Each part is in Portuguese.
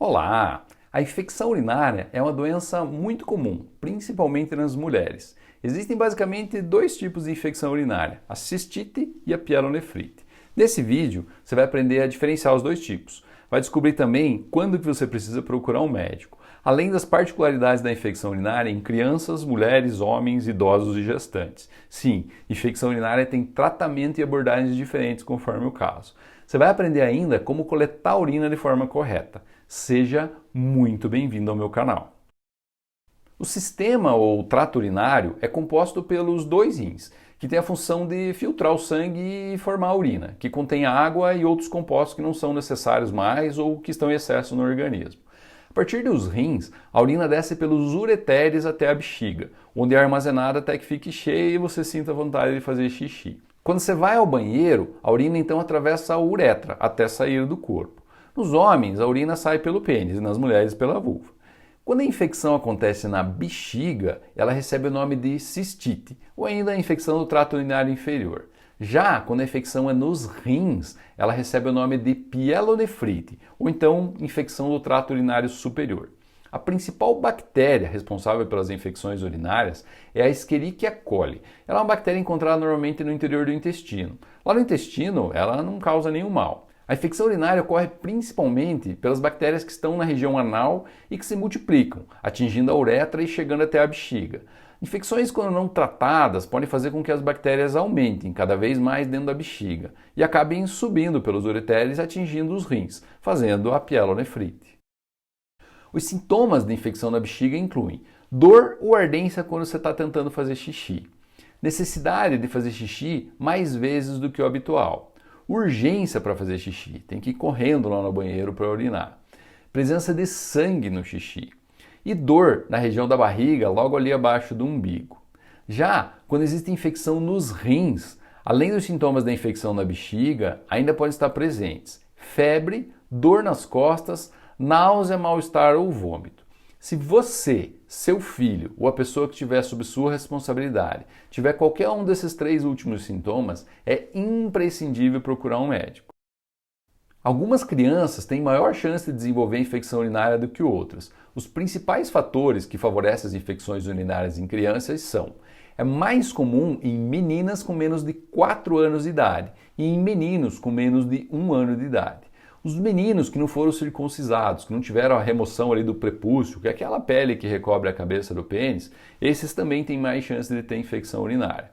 Olá! A infecção urinária é uma doença muito comum, principalmente nas mulheres. Existem basicamente dois tipos de infecção urinária, a cistite e a pielonefrite. Nesse vídeo, você vai aprender a diferenciar os dois tipos. Vai descobrir também quando que você precisa procurar um médico, além das particularidades da infecção urinária em crianças, mulheres, homens, idosos e gestantes. Sim, infecção urinária tem tratamento e abordagens diferentes conforme o caso. Você vai aprender ainda como coletar a urina de forma correta. Seja muito bem-vindo ao meu canal. O sistema ou trato urinário é composto pelos dois rins, que tem a função de filtrar o sangue e formar a urina, que contém água e outros compostos que não são necessários mais ou que estão em excesso no organismo. A partir dos rins, a urina desce pelos ureteres até a bexiga, onde é armazenada até que fique cheia e você sinta vontade de fazer xixi. Quando você vai ao banheiro, a urina então atravessa a uretra até sair do corpo. Nos homens, a urina sai pelo pênis e nas mulheres pela vulva. Quando a infecção acontece na bexiga, ela recebe o nome de cistite, ou ainda a infecção do trato urinário inferior. Já quando a infecção é nos rins, ela recebe o nome de pielonefrite, ou então infecção do trato urinário superior. A principal bactéria responsável pelas infecções urinárias é a Escherichia coli. Ela é uma bactéria encontrada normalmente no interior do intestino. Lá no intestino, ela não causa nenhum mal. A infecção urinária ocorre principalmente pelas bactérias que estão na região anal e que se multiplicam, atingindo a uretra e chegando até a bexiga. Infecções, quando não tratadas, podem fazer com que as bactérias aumentem cada vez mais dentro da bexiga e acabem subindo pelos ureteres, atingindo os rins, fazendo a pielonefrite. Os sintomas de infecção na bexiga incluem dor ou ardência quando você está tentando fazer xixi, necessidade de fazer xixi mais vezes do que o habitual, urgência para fazer xixi, tem que ir correndo lá no banheiro para urinar, presença de sangue no xixi e dor na região da barriga, logo ali abaixo do umbigo. Já quando existe infecção nos rins, além dos sintomas da infecção na bexiga, ainda podem estar presentes febre, dor nas costas, náusea, mal-estar ou vômito. Se você, seu filho ou a pessoa que estiver sob sua responsabilidade tiver qualquer um desses três últimos sintomas, é imprescindível procurar um médico. Algumas crianças têm maior chance de desenvolver infecção urinária do que outras. Os principais fatores que favorecem as infecções urinárias em crianças são: é mais comum em meninas com menos de 4 anos de idade e em meninos com menos de 1 ano de idade. Os meninos que não foram circuncisados, que não tiveram a remoção ali do prepúcio, que é aquela pele que recobre a cabeça do pênis, esses também têm mais chance de ter infecção urinária.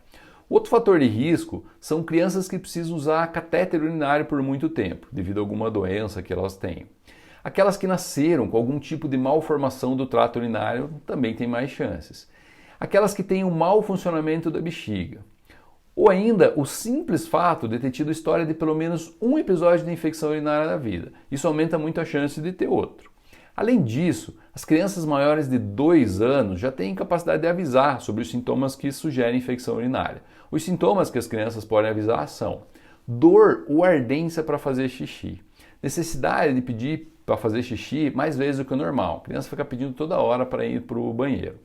Outro fator de risco são crianças que precisam usar catéter urinário por muito tempo, devido a alguma doença que elas tenham. Aquelas que nasceram com algum tipo de malformação do trato urinário também têm mais chances. Aquelas que têm um mau funcionamento da bexiga. Ou ainda o simples fato de ter tido história de pelo menos um episódio de infecção urinária na vida. Isso aumenta muito a chance de ter outro. Além disso, as crianças maiores de 2 anos já têm capacidade de avisar sobre os sintomas que sugerem infecção urinária. Os sintomas que as crianças podem avisar são dor ou ardência para fazer xixi, necessidade de pedir para fazer xixi mais vezes do que o normal. A criança fica pedindo toda hora para ir para o banheiro.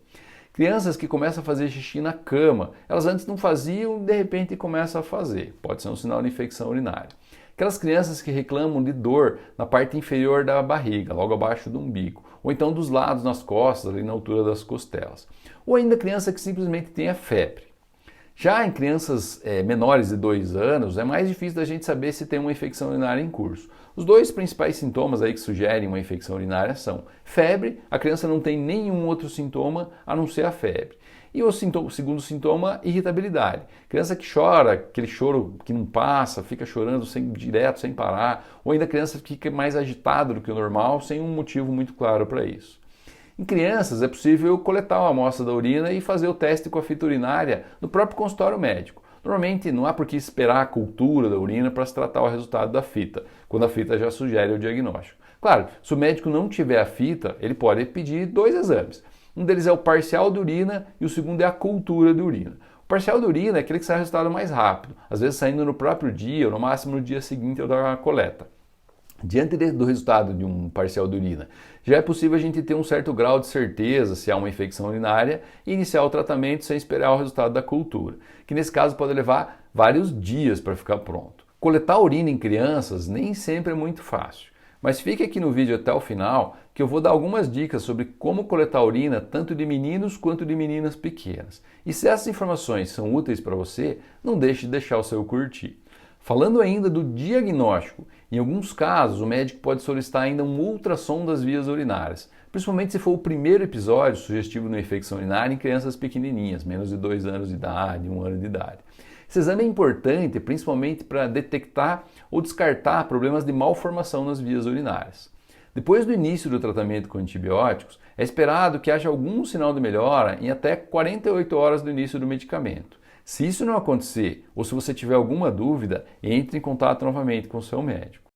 Crianças que começam a fazer xixi na cama, elas antes não faziam e de repente começam a fazer. Pode ser um sinal de infecção urinária. Aquelas crianças que reclamam de dor na parte inferior da barriga, logo abaixo do umbigo, ou então dos lados, nas costas, ali na altura das costelas. Ou ainda criança que simplesmente tenha febre. Já em crianças menores de 2 anos, é mais difícil da gente saber se tem uma infecção urinária em curso. Os dois principais sintomas aí que sugerem uma infecção urinária são febre, a criança não tem nenhum outro sintoma a não ser a febre. E o segundo sintoma, irritabilidade. Criança que chora, aquele choro que não passa, fica chorando direto, sem parar, ou ainda a criança fica mais agitada do que o normal, sem um motivo muito claro para isso. Em crianças é possível coletar uma amostra da urina e fazer o teste com a fita urinária no próprio consultório médico. Normalmente não há por que esperar a cultura da urina para se tratar o resultado da fita, quando a fita já sugere o diagnóstico. Claro, se o médico não tiver a fita, ele pode pedir 2 exames. Um deles é o parcial de urina e o segundo é a cultura de urina. O parcial de urina é aquele que sai o resultado mais rápido, às vezes saindo no próprio dia ou no máximo no dia seguinte da coleta. Diante do resultado de um parcial de urina, já é possível a gente ter um certo grau de certeza se há uma infecção urinária e iniciar o tratamento sem esperar o resultado da cultura, que nesse caso pode levar vários dias para ficar pronto. Coletar urina em crianças nem sempre é muito fácil. Mas fique aqui no vídeo até o final que eu vou dar algumas dicas sobre como coletar urina tanto de meninos quanto de meninas pequenas. E se essas informações são úteis para você, não deixe de deixar o seu curtir. Falando ainda do diagnóstico, em alguns casos o médico pode solicitar ainda um ultrassom das vias urinárias, principalmente se for o primeiro episódio sugestivo de uma infecção urinária em crianças pequenininhas, menos de 2 anos de idade, 1 ano de idade. Esse exame é importante principalmente para detectar ou descartar problemas de malformação nas vias urinárias. Depois do início do tratamento com antibióticos, é esperado que haja algum sinal de melhora em até 48 horas do início do medicamento. Se isso não acontecer, ou se você tiver alguma dúvida, entre em contato novamente com o seu médico.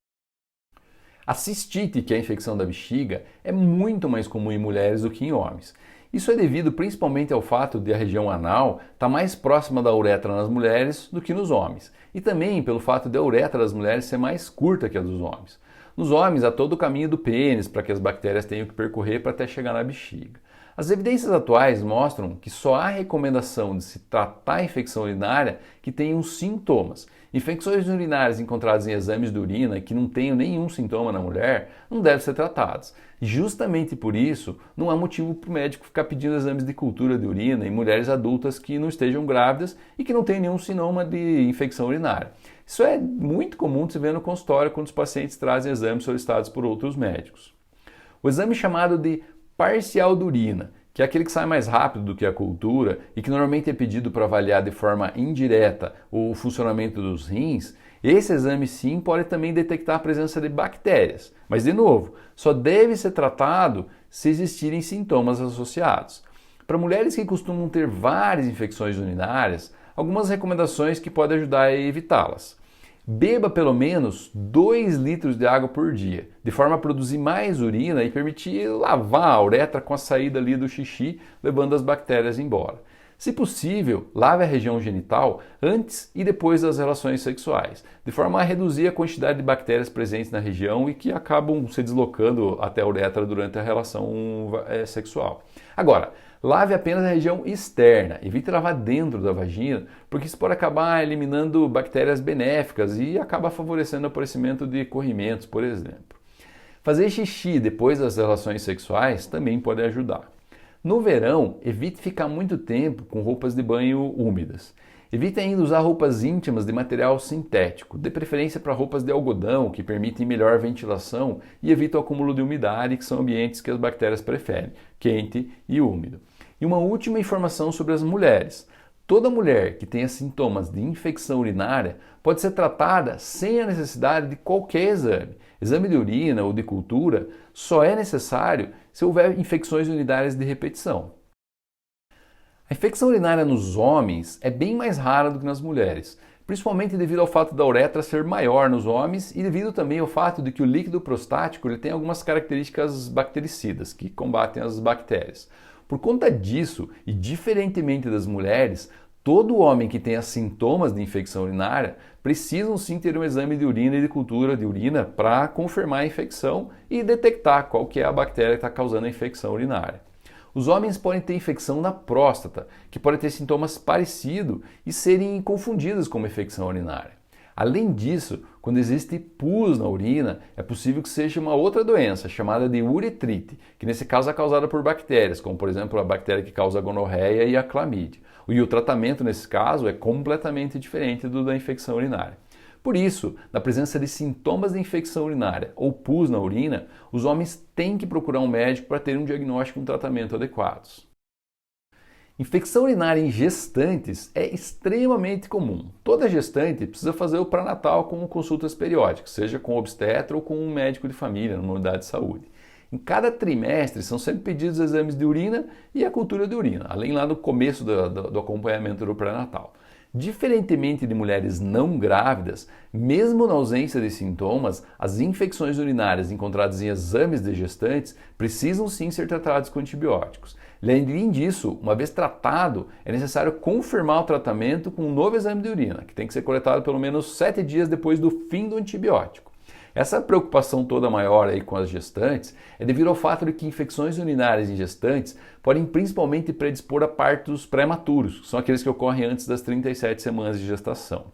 A cistite, que é a infecção da bexiga, é muito mais comum em mulheres do que em homens. Isso é devido principalmente ao fato de a região anal estar mais próxima da uretra nas mulheres do que nos homens, e também pelo fato de a uretra das mulheres ser mais curta que a dos homens. Nos homens há todo o caminho do pênis para que as bactérias tenham que percorrer para até chegar na bexiga. As evidências atuais mostram que só há recomendação de se tratar a infecção urinária que tenham sintomas. Infecções urinárias encontradas em exames de urina que não tenham nenhum sintoma na mulher não devem ser tratadas. Justamente por isso, não há motivo para o médico ficar pedindo exames de cultura de urina em mulheres adultas que não estejam grávidas e que não tenham nenhum sintoma de infecção urinária. Isso é muito comum de se ver no consultório quando os pacientes trazem exames solicitados por outros médicos. O exame chamado de parcial de urina, que é aquele que sai mais rápido do que a cultura e que normalmente é pedido para avaliar de forma indireta o funcionamento dos rins, esse exame sim pode também detectar a presença de bactérias, mas de novo, só deve ser tratado se existirem sintomas associados. Para mulheres que costumam ter várias infecções urinárias, algumas recomendações que podem ajudar a evitá-las. Beba pelo menos 2 litros de água por dia, de forma a produzir mais urina e permitir lavar a uretra com a saída ali do xixi, levando as bactérias embora. Se possível, lave a região genital antes e depois das relações sexuais, de forma a reduzir a quantidade de bactérias presentes na região e que acabam se deslocando até a uretra durante a relação sexual. Agora, lave apenas a região externa, evite lavar dentro da vagina, porque isso pode acabar eliminando bactérias benéficas e acaba favorecendo o aparecimento de corrimentos, por exemplo. Fazer xixi depois das relações sexuais também pode ajudar. No verão, evite ficar muito tempo com roupas de banho úmidas. Evite ainda usar roupas íntimas de material sintético, de preferência para roupas de algodão, que permitem melhor ventilação e evitam o acúmulo de umidade, que são ambientes que as bactérias preferem, quente e úmido. E uma última informação sobre as mulheres. Toda mulher que tenha sintomas de infecção urinária pode ser tratada sem a necessidade de qualquer exame. Exame de urina ou de cultura só é necessário se houver infecções urinárias de repetição. A infecção urinária nos homens é bem mais rara do que nas mulheres, principalmente devido ao fato da uretra ser maior nos homens e devido também ao fato de que o líquido prostático ele tem algumas características bactericidas que combatem as bactérias. Por conta disso, e diferentemente das mulheres, todo homem que tenha sintomas de infecção urinária precisam sim ter um exame de urina e de cultura de urina para confirmar a infecção e detectar qual que é a bactéria que está causando a infecção urinária. Os homens podem ter infecção na próstata, que pode ter sintomas parecidos e serem confundidas como infecção urinária. Além disso, quando existe pus na urina, é possível que seja uma outra doença, chamada de uretrite, que nesse caso é causada por bactérias, como por exemplo a bactéria que causa a gonorreia e a clamídia. E o tratamento nesse caso é completamente diferente do da infecção urinária. Por isso, na presença de sintomas de infecção urinária ou pus na urina, os homens têm que procurar um médico para ter um diagnóstico e um tratamento adequados. Infecção urinária em gestantes é extremamente comum. Toda gestante precisa fazer o pré-natal com consultas periódicas, seja com obstetra ou com um médico de família, numa unidade de saúde. Em cada trimestre são sempre pedidos exames de urina e a cultura de urina, além lá do começo do acompanhamento do pré-natal. Diferentemente de mulheres não grávidas, mesmo na ausência de sintomas, as infecções urinárias encontradas em exames de gestantes precisam sim ser tratadas com antibióticos. Além disso, uma vez tratado, é necessário confirmar o tratamento com um novo exame de urina, que tem que ser coletado pelo menos 7 dias depois do fim do antibiótico. Essa preocupação toda maior aí com as gestantes é devido ao fato de que infecções urinárias em gestantes podem principalmente predispor a partos prematuros, que são aqueles que ocorrem antes das 37 semanas de gestação.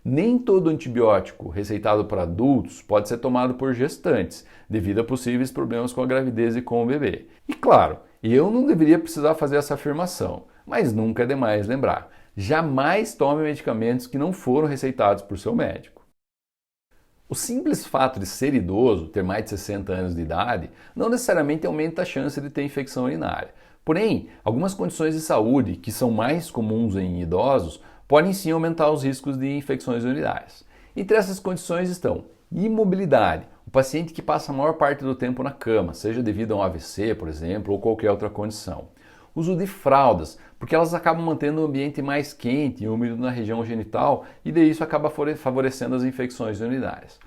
Nem todo antibiótico receitado para adultos pode ser tomado por gestantes, devido a possíveis problemas com a gravidez e com o bebê. E claro, eu não deveria precisar fazer essa afirmação, mas nunca é demais lembrar. Jamais tome medicamentos que não foram receitados por seu médico. O simples fato de ser idoso, ter mais de 60 anos de idade, não necessariamente aumenta a chance de ter infecção urinária. Porém, algumas condições de saúde que são mais comuns em idosos podem sim aumentar os riscos de infecções urinárias. Entre essas condições estão imobilidade, o paciente que passa a maior parte do tempo na cama, seja devido a um AVC, por exemplo, ou qualquer outra condição. Uso de fraldas, porque elas acabam mantendo o ambiente mais quente e úmido na região genital e daí isso acaba favorecendo as infecções urinárias.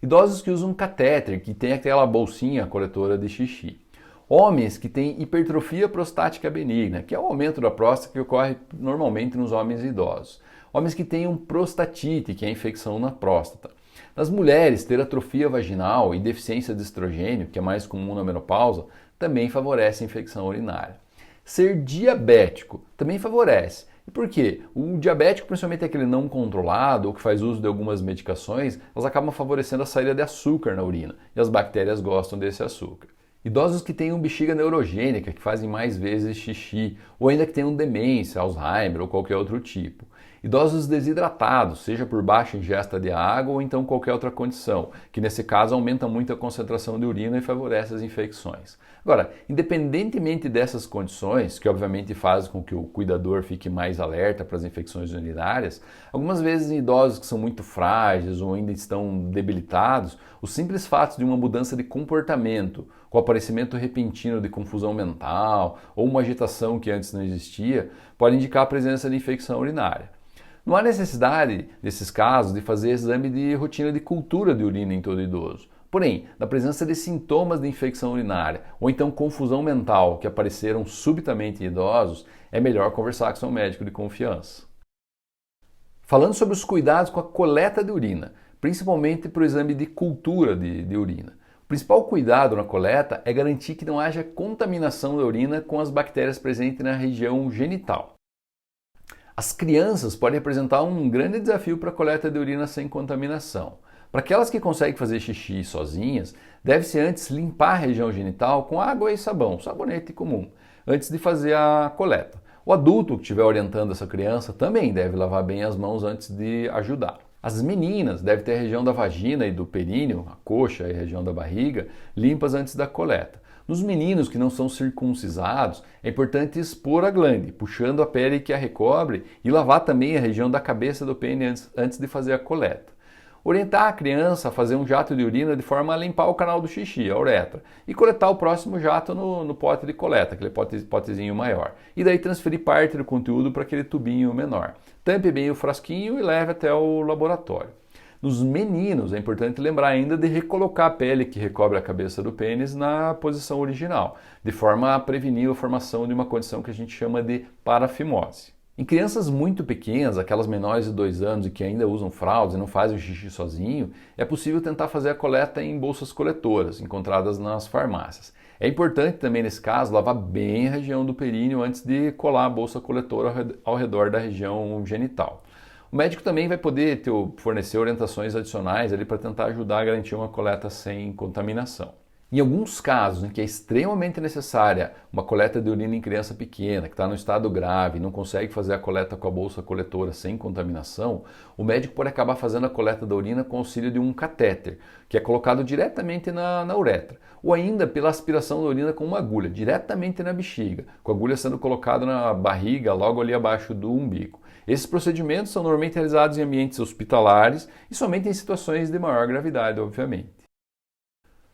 Idosos que usam catéter, que tem aquela bolsinha coletora de xixi. Homens que têm hipertrofia prostática benigna, que é o aumento da próstata que ocorre normalmente nos homens idosos. Homens que têm prostatite, que é a infecção na próstata. Nas mulheres, ter atrofia vaginal e deficiência de estrogênio, que é mais comum na menopausa, também favorece a infecção urinária. Ser diabético também favorece. E por quê? O diabético, principalmente aquele não controlado ou que faz uso de algumas medicações, elas acabam favorecendo a saída de açúcar na urina e as bactérias gostam desse açúcar. Idosos que tenham bexiga neurogênica, que fazem mais vezes xixi, ou ainda que tenham demência, Alzheimer ou qualquer outro tipo. Idosos desidratados, seja por baixa ingesta de água ou então qualquer outra condição, que nesse caso aumenta muito a concentração de urina e favorece as infecções. Agora, independentemente dessas condições, que obviamente fazem com que o cuidador fique mais alerta para as infecções urinárias, algumas vezes em idosos que são muito frágeis ou ainda estão debilitados, o simples fato de uma mudança de comportamento, com o aparecimento repentino de confusão mental ou uma agitação que antes não existia, pode indicar a presença de infecção urinária. Não há necessidade, nesses casos, de fazer exame de rotina de cultura de urina em todo idoso. Porém, na presença de sintomas de infecção urinária ou então confusão mental que apareceram subitamente em idosos, é melhor conversar com seu médico de confiança. Falando sobre os cuidados com a coleta de urina, principalmente para o exame de cultura de urina. O principal cuidado na coleta é garantir que não haja contaminação da urina com as bactérias presentes na região genital. As crianças podem representar um grande desafio para a coleta de urina sem contaminação. Para aquelas que conseguem fazer xixi sozinhas, deve-se antes limpar a região genital com água e sabão, sabonete comum, antes de fazer a coleta. O adulto que estiver orientando essa criança também deve lavar bem as mãos antes de ajudar. As meninas devem ter a região da vagina e do períneo, a coxa e a região da barriga, limpas antes da coleta. Nos meninos que não são circuncisados, é importante expor a glande, puxando a pele que a recobre e lavar também a região da cabeça do pênis antes de fazer a coleta. Orientar a criança a fazer um jato de urina de forma a limpar o canal do xixi, a uretra, e coletar o próximo jato no pote de coleta, aquele potezinho maior. E daí transferir parte do conteúdo para aquele tubinho menor. Tampe bem o frasquinho e leve até o laboratório. Nos meninos, é importante lembrar ainda de recolocar a pele que recobre a cabeça do pênis na posição original, de forma a prevenir a formação de uma condição que a gente chama de parafimose. Em crianças muito pequenas, aquelas menores de 2 anos e que ainda usam fraldas e não fazem o xixi sozinho, é possível tentar fazer a coleta em bolsas coletoras, encontradas nas farmácias. É importante também, nesse caso, lavar bem a região do períneo antes de colar a bolsa coletora ao redor da região genital. O médico também vai poder fornecer orientações adicionais para tentar ajudar a garantir uma coleta sem contaminação. Em alguns casos em que é extremamente necessária uma coleta de urina em criança pequena, que está no estado grave e não consegue fazer a coleta com a bolsa coletora sem contaminação, o médico pode acabar fazendo a coleta da urina com o auxílio de um catéter, que é colocado diretamente na uretra, ou ainda pela aspiração da urina com uma agulha, diretamente na bexiga, com a agulha sendo colocada na barriga, logo ali abaixo do umbigo. Esses procedimentos são normalmente realizados em ambientes hospitalares e somente em situações de maior gravidade, obviamente.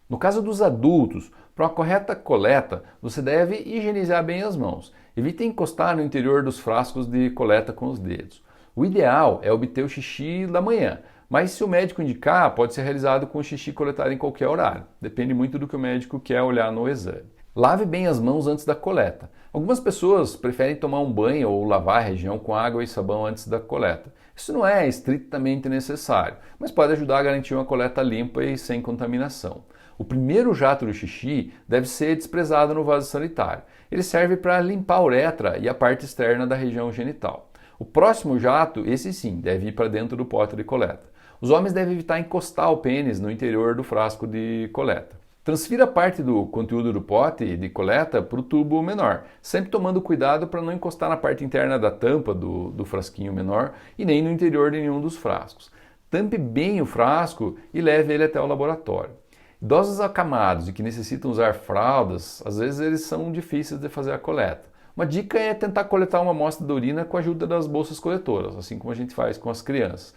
No caso dos adultos, para uma correta coleta, você deve higienizar bem as mãos. Evite encostar no interior dos frascos de coleta com os dedos. O ideal é obter o xixi da manhã, mas se o médico indicar, pode ser realizado com o xixi coletado em qualquer horário. Depende muito do que o médico quer olhar no exame. Lave bem as mãos antes da coleta. Algumas pessoas preferem tomar um banho ou lavar a região com água e sabão antes da coleta. Isso não é estritamente necessário, mas pode ajudar a garantir uma coleta limpa e sem contaminação. O primeiro jato do xixi deve ser desprezado no vaso sanitário. Ele serve para limpar a uretra e a parte externa da região genital. O próximo jato, esse sim, deve ir para dentro do pote de coleta. Os homens devem evitar encostar o pênis no interior do frasco de coleta. Transfira parte do conteúdo do pote de coleta para o tubo menor, sempre tomando cuidado para não encostar na parte interna da tampa do frasquinho menor e nem no interior de nenhum dos frascos. Tampe bem o frasco e leve ele até o laboratório. Idosos acamados e que necessitam usar fraldas, às vezes eles são difíceis de fazer a coleta. Uma dica é tentar coletar uma amostra da urina com a ajuda das bolsas coletoras, assim como a gente faz com as crianças.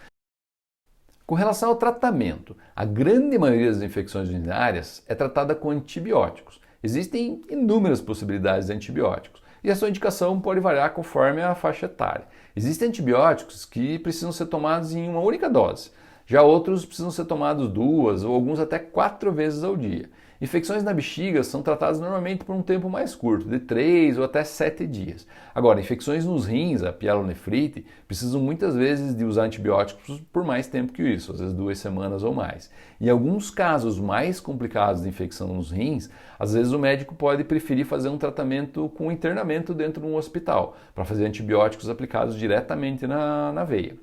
Com relação ao tratamento, a grande maioria das infecções urinárias é tratada com antibióticos. Existem inúmeras possibilidades de antibióticos e a sua indicação pode variar conforme a faixa etária. Existem antibióticos que precisam ser tomados em uma única dose, já outros precisam ser tomados 2 ou alguns até 4 vezes ao dia. Infecções na bexiga são tratadas normalmente por um tempo mais curto, de 3 ou até 7 dias. Agora, infecções nos rins, a pielonefrite, precisam muitas vezes de usar antibióticos por mais tempo que isso, às vezes 2 semanas ou mais. Em alguns casos mais complicados de infecção nos rins, às vezes o médico pode preferir fazer um tratamento com internamento dentro de um hospital, para fazer antibióticos aplicados diretamente na veia.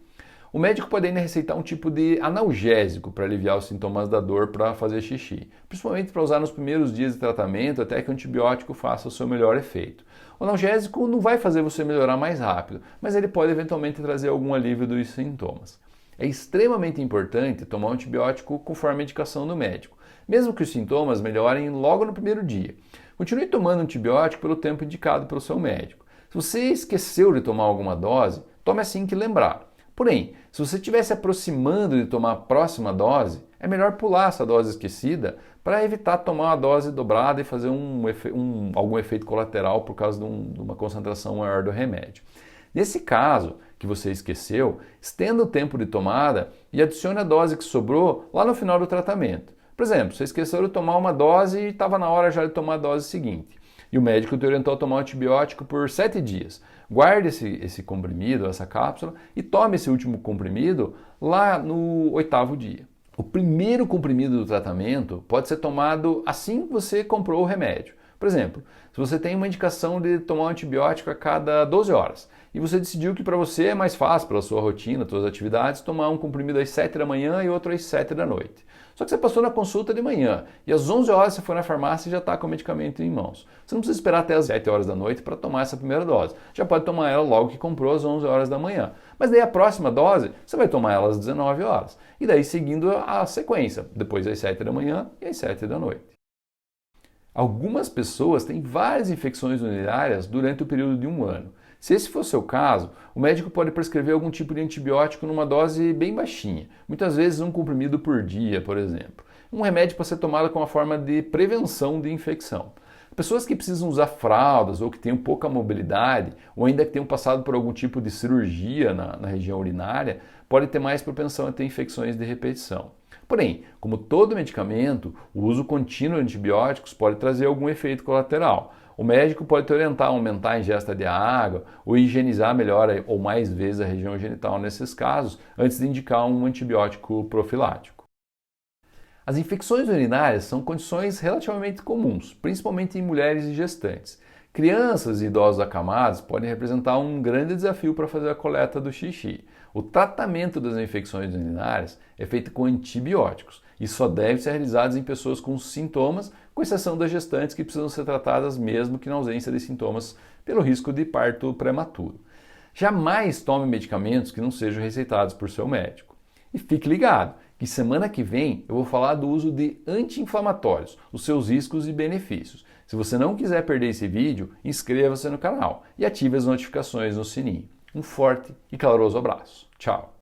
O médico pode ainda receitar um tipo de analgésico para aliviar os sintomas da dor para fazer xixi, principalmente para usar nos primeiros dias de tratamento até que o antibiótico faça o seu melhor efeito. O analgésico não vai fazer você melhorar mais rápido, mas ele pode eventualmente trazer algum alívio dos sintomas. É extremamente importante tomar um antibiótico conforme a indicação do médico, mesmo que os sintomas melhorem logo no primeiro dia. Continue tomando antibiótico pelo tempo indicado pelo seu médico. Se você esqueceu de tomar alguma dose, tome assim que lembrar. Porém, se você estiver se aproximando de tomar a próxima dose, é melhor pular essa dose esquecida para evitar tomar uma dose dobrada e fazer algum efeito colateral por causa de uma concentração maior do remédio. Nesse caso que você esqueceu, estenda o tempo de tomada e adicione a dose que sobrou lá no final do tratamento. Por exemplo, você esqueceu de tomar uma dose e estava na hora já de tomar a dose seguinte. E o médico te orientou a tomar um antibiótico por 7 dias. Guarde esse comprimido, essa cápsula, e tome esse último comprimido lá no 8º dia. O primeiro comprimido do tratamento pode ser tomado assim que você comprou o remédio. Por exemplo, se você tem uma indicação de tomar um antibiótico a cada 12 horas e você decidiu que para você é mais fácil, pela sua rotina, suas atividades, tomar um comprimido às 7 da manhã e outro às 7 da noite. Só que você passou na consulta de manhã e às 11 horas você foi na farmácia e já está com o medicamento em mãos. Você não precisa esperar até às 7 horas da noite para tomar essa primeira dose. Já pode tomar ela logo que comprou às 11 horas da manhã. Mas daí a próxima dose você vai tomar ela às 19 horas. E daí seguindo a sequência, depois às 7 da manhã e às 7 da noite. Algumas pessoas têm várias infecções urinárias durante o período de 1 ano. Se esse for o seu caso, o médico pode prescrever algum tipo de antibiótico numa dose bem baixinha, muitas vezes um comprimido por dia, por exemplo. Um remédio para ser tomado como uma forma de prevenção de infecção. Pessoas que precisam usar fraldas ou que tenham pouca mobilidade ou ainda que tenham passado por algum tipo de cirurgia na região urinária podem ter mais propensão a ter infecções de repetição. Porém, como todo medicamento, o uso contínuo de antibióticos pode trazer algum efeito colateral. O médico pode te orientar a aumentar a ingesta de água ou higienizar melhor ou mais vezes a região genital nesses casos, antes de indicar um antibiótico profilático. As infecções urinárias são condições relativamente comuns, principalmente em mulheres e gestantes. Crianças e idosos acamados podem representar um grande desafio para fazer a coleta do xixi. O tratamento das infecções urinárias é feito com antibióticos e só deve ser realizado em pessoas com sintomas, com exceção das gestantes que precisam ser tratadas mesmo que na ausência de sintomas pelo risco de parto prematuro. Jamais tome medicamentos que não sejam receitados por seu médico. E fique ligado que semana que vem eu vou falar do uso de anti-inflamatórios, os seus riscos e benefícios. Se você não quiser perder esse vídeo, inscreva-se no canal e ative as notificações no sininho. Um forte e caloroso abraço. Tchau!